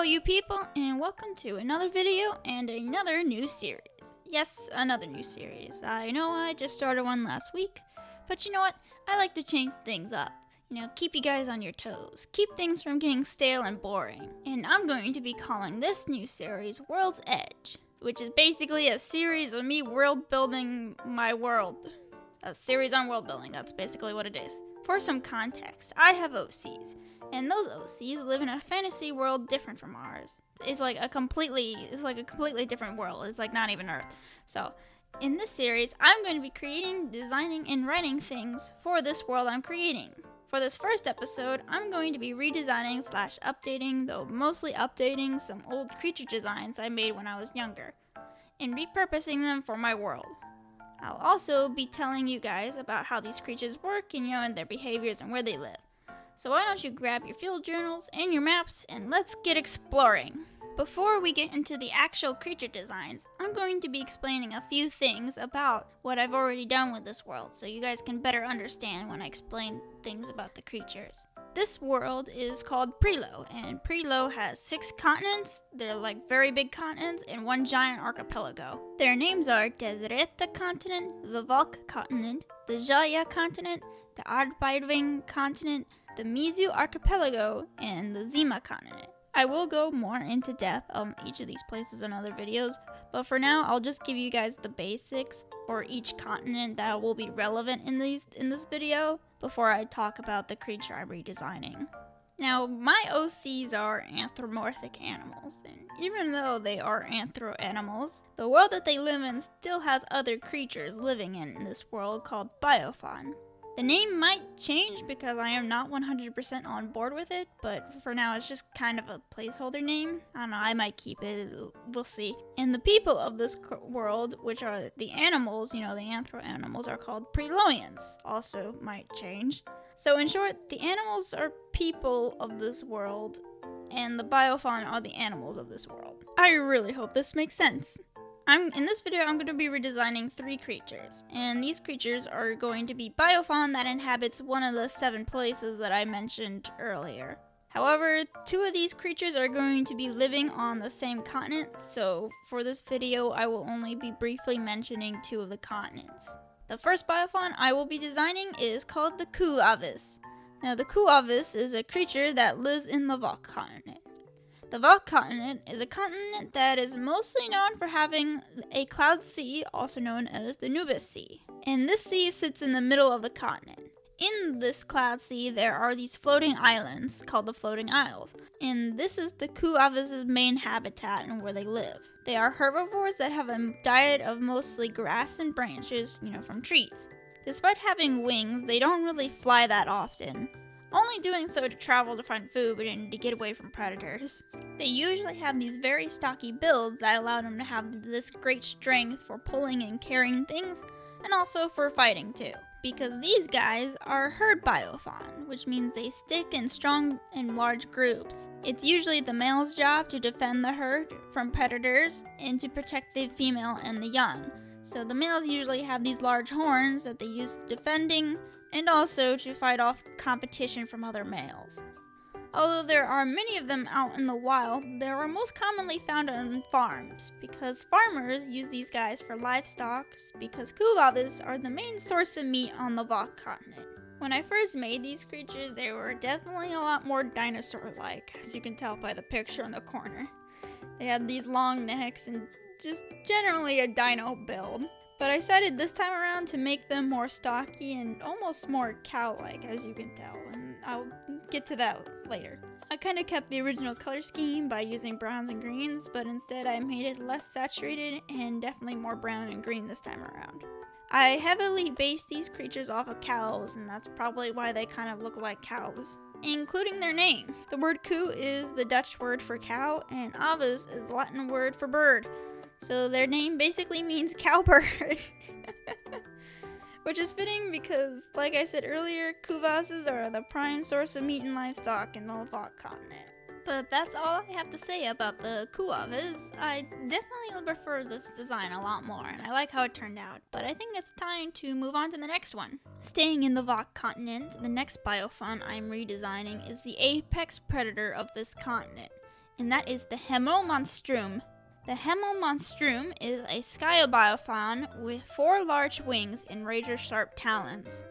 you people, and welcome to another video and another new series. Yes, another new series. I know I just started one last week, but you know what? I like to change things up. Keep you guys on your toes. Keep things from getting stale and boring. And I'm going to be calling this new series World's Edge, which is basically a series of me world building my world. A series on world building, that's basically what it is. For some context, I have OCs. And those OCs live in a fantasy world different from ours. It's like a completely different world. It's like not even Earth. So, in this series, I'm going to be creating, designing, and writing things for this world I'm creating. For this first episode, I'm going to be redesigning / updating, though mostly updating some old creature designs I made when I was younger, and repurposing them for my world. I'll also be telling you guys about how these creatures work and their behaviors and where they live. So why don't you grab your field journals and your maps and let's get exploring. Before we get into the actual creature designs, I'm going to be explaining a few things about what I've already done with this world so you guys can better understand when I explain things about the creatures. This world is called Prelo, and Prelo has 6 continents. They're like very big continents and one giant archipelago. Their names are Deserta continent, the Valk continent, the Jaya continent, the Ardbeidwing continent, the Mizu archipelago, and the Zima continent. I will go more into depth on each of these places in other videos, but for now I'll just give you guys the basics for each continent that will be relevant in this video before I talk about the creature I'm redesigning. Now, my OCs are anthropomorphic animals, and even though they are anthro-animals, the world that they live in still has other creatures living in this world called biofaun. The name might change because I am not 100% on board with it, but for now it's just kind of a placeholder name. I don't know, I might keep it, we'll see. And the people of this world, which are the animals, the anthro-animals, are called Preloians, also might change. So in short, the animals are people of this world, and the biofaun are the animals of this world. I really hope this makes sense. In this video, I'm going to be redesigning 3 creatures, and these creatures are going to be biofaun that inhabits one of the 7 places that I mentioned earlier. However, 2 of these creatures are going to be living on the same continent, so for this video, I will only be briefly mentioning 2 of the continents. The first biofaun I will be designing is called the Kvas. Now, the Kvas is a creature that lives in the Valk continent. The Valk continent is a continent that is mostly known for having a cloud sea, also known as the Nubis Sea. And this sea sits in the middle of the continent. In this cloud sea, there are these floating islands called the Floating Isles. And this is the Kvas' main habitat and where they live. They are herbivores that have a diet of mostly grass and branches, from trees. Despite having wings, they don't really fly that often, only doing so to travel to find food and to get away from predators. They usually have these very stocky builds that allow them to have this great strength for pulling and carrying things, and also for fighting too. Because these guys are herd biofaun, which means they stick in strong and large groups. It's usually the male's job to defend the herd from predators and to protect the female and the young. So the males usually have these large horns that they use defending and also to fight off competition from other males. Although there are many of them out in the wild, they are most commonly found on farms because farmers use these guys for livestock because Kvas are the main source of meat on the Valk continent. When I first made these creatures, they were definitely a lot more dinosaur-like, as you can tell by the picture in the corner. They had these long necks and just generally a dino build. But I decided this time around to make them more stocky and almost more cow-like, as you can tell, and I'll get to that later. I kind of kept the original color scheme by using browns and greens, but instead I made it less saturated and definitely more brown and green this time around. I heavily based these creatures off of cows, and that's probably why they kind of look like cows, including their name. The word "koe" is the Dutch word for cow, and "aves" is the Latin word for bird. So their name basically means cowbird. Which is fitting because, like I said earlier, Kvas are the prime source of meat and livestock in the Valk continent. But that's all I have to say about the Kvas. I definitely prefer this design a lot more, and I like how it turned out. But I think it's time to move on to the next one. Staying in the Valk continent, the next biofaun I'm redesigning is the apex predator of this continent. and that is the Monstrum. The Monstrum is a skyobiofaun with 4 large wings and razor-sharp talons.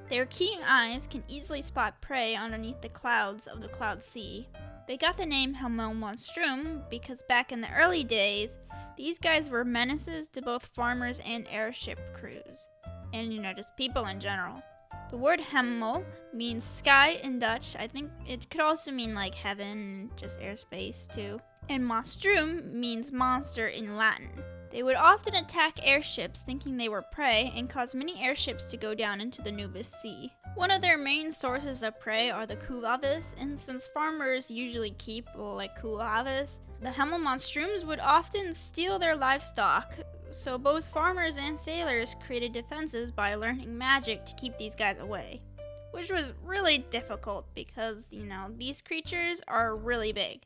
Their keen eyes can easily spot prey underneath the clouds of the cloud sea. They got the name Monstrum because back in the early days, these guys were menaces to both farmers and airship crews, and just people in general. The word Hemel means sky in Dutch. I think it could also mean like heaven, just airspace too. And Monstrum means monster in Latin. They would often attack airships thinking they were prey and cause many airships to go down into the Nubis Sea. One of their main sources of prey are the Kvas, and since farmers usually keep Kvas, the Monstrums would often steal their livestock, so both farmers and sailors created defenses by learning magic to keep these guys away. Which was really difficult because, these creatures are really big.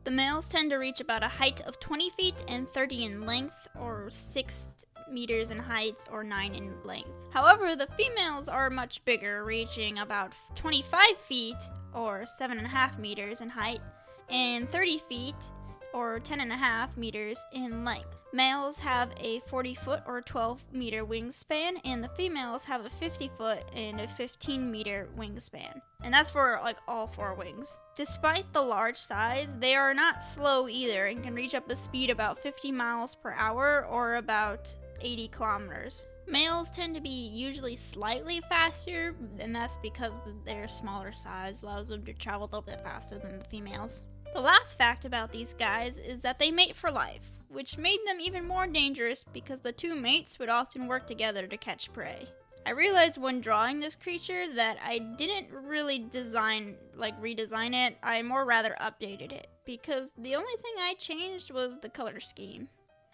The males tend to reach about a height of 20 feet and 30 in length, or 6 meters in height, or 9 in length. However, the females are much bigger, reaching about 25 feet, or 7.5 meters in height, and 30 feet, or 10.5 meters in length. Males have a 40-foot or 12-meter wingspan, and the females have a 50-foot and a 15-meter wingspan. And that's for all 4 wings. Despite the large size, they are not slow either and can reach up a speed about 50 miles per hour or about 80 kilometers. Males tend to be usually slightly faster, and that's because their smaller size allows them to travel a little bit faster than the females. The last fact about these guys is that they mate for life, which made them even more dangerous because the 2 mates would often work together to catch prey. I realized when drawing this creature that I didn't really redesign it, I more rather updated it, because the only thing I changed was the color scheme.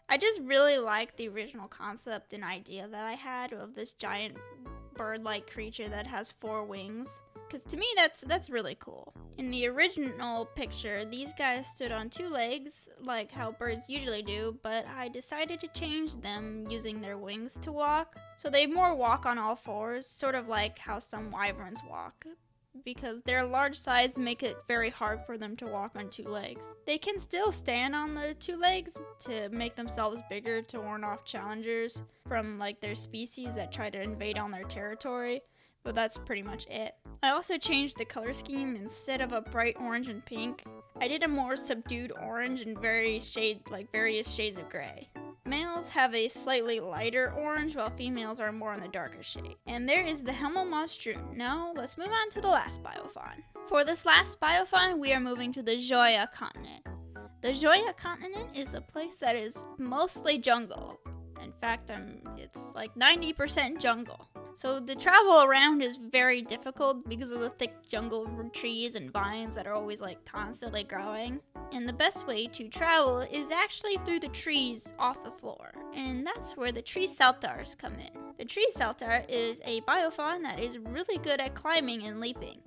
I just really liked the original concept and idea that I had of this giant bird-like creature that has 4 wings. Because to me, that's really cool. In the original picture, these guys stood on 2 legs, like how birds usually do, but I decided to change them using their wings to walk. So they more walk on all 4s, sort of like how some wyverns walk, because their large size make it very hard for them to walk on 2 legs. They can still stand on their 2 legs to make themselves bigger to warn off challengers from their species that try to invade on their territory. But that's pretty much it. I also changed the color scheme. Instead of a bright orange and pink, I did a more subdued orange and various shades of gray. Males have a slightly lighter orange, while females are more in the darker shade. And there is the Monstrum. Now, let's move on to the last biofaun. For this last biofaun, we are moving to the Joya continent. The Joya continent is a place that is mostly jungle. In fact, it's 90% jungle. So the travel around is very difficult because of the thick jungle trees and vines that are always constantly growing. And the best way to travel is actually through the trees off the floor. And that's where the tree saltars come in. The tree saltar is a biofaun that is really good at climbing and leaping.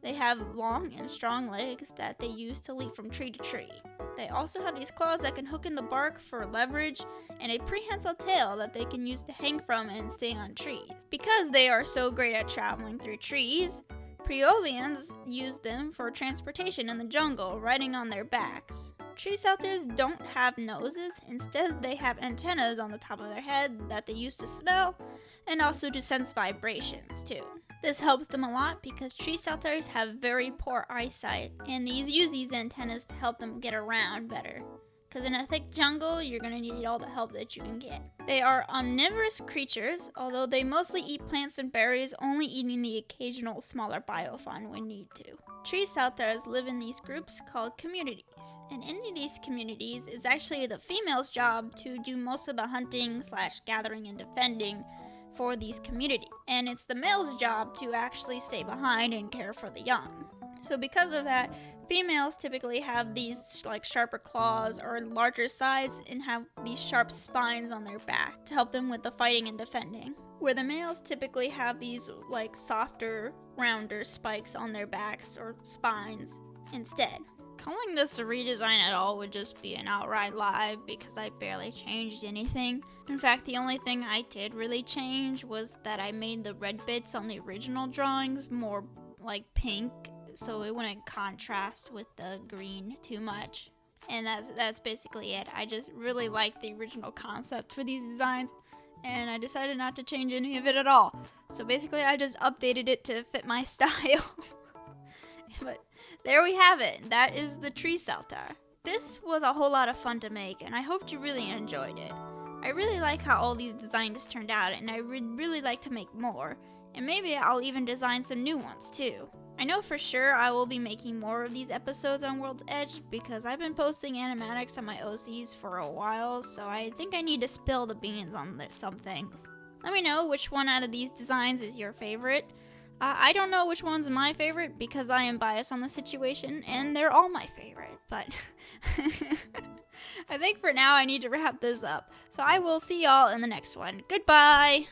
They have long and strong legs that they use to leap from tree to tree. They also have these claws that can hook in the bark for leverage, and a prehensile tail that they can use to hang from and stay on trees. Because they are so great at traveling through trees, Preovians use them for transportation in the jungle, riding on their backs. Tree salters don't have noses, instead they have antennas on the top of their head that they use to smell, and also to sense vibrations too. This helps them a lot because tree salters have very poor eyesight, and these use these antennas to help them get around better. Because in a thick jungle, you're going to need all the help that you can get. They are omnivorous creatures, although they mostly eat plants and berries, only eating the occasional smaller biofaun when need to. Tree saltars live in these groups called communities, and in these communities is actually the female's job to do most of the hunting / gathering and defending for these communities, and it's the male's job to actually stay behind and care for the young. So because of that, females typically have these sharper claws or larger size and have these sharp spines on their back to help them with the fighting and defending, where the males typically have these softer, rounder spikes on their backs or spines instead. Calling this a redesign at all would just be an outright lie because I barely changed anything. In fact, the only thing I did really change was that I made the red bits on the original drawings more pink so it wouldn't contrast with the green too much. And that's basically it. I just really like the original concept for these designs, and I decided not to change any of it at all. So basically I just updated it to fit my style. But there we have it. That is the tree shelter. This was a whole lot of fun to make, and I hope you really enjoyed it. I really like how all these designs turned out, and I would really like to make more. And maybe I'll even design some new ones too. I know for sure I will be making more of these episodes on World's Edge because I've been posting animatics on my OCs for a while, so I think I need to spill the beans on some things. Let me know which one out of these designs is your favorite. I don't know which one's my favorite because I am biased on the situation, and they're all my favorite, but I think for now I need to wrap this up. So I will see y'all in the next one. Goodbye!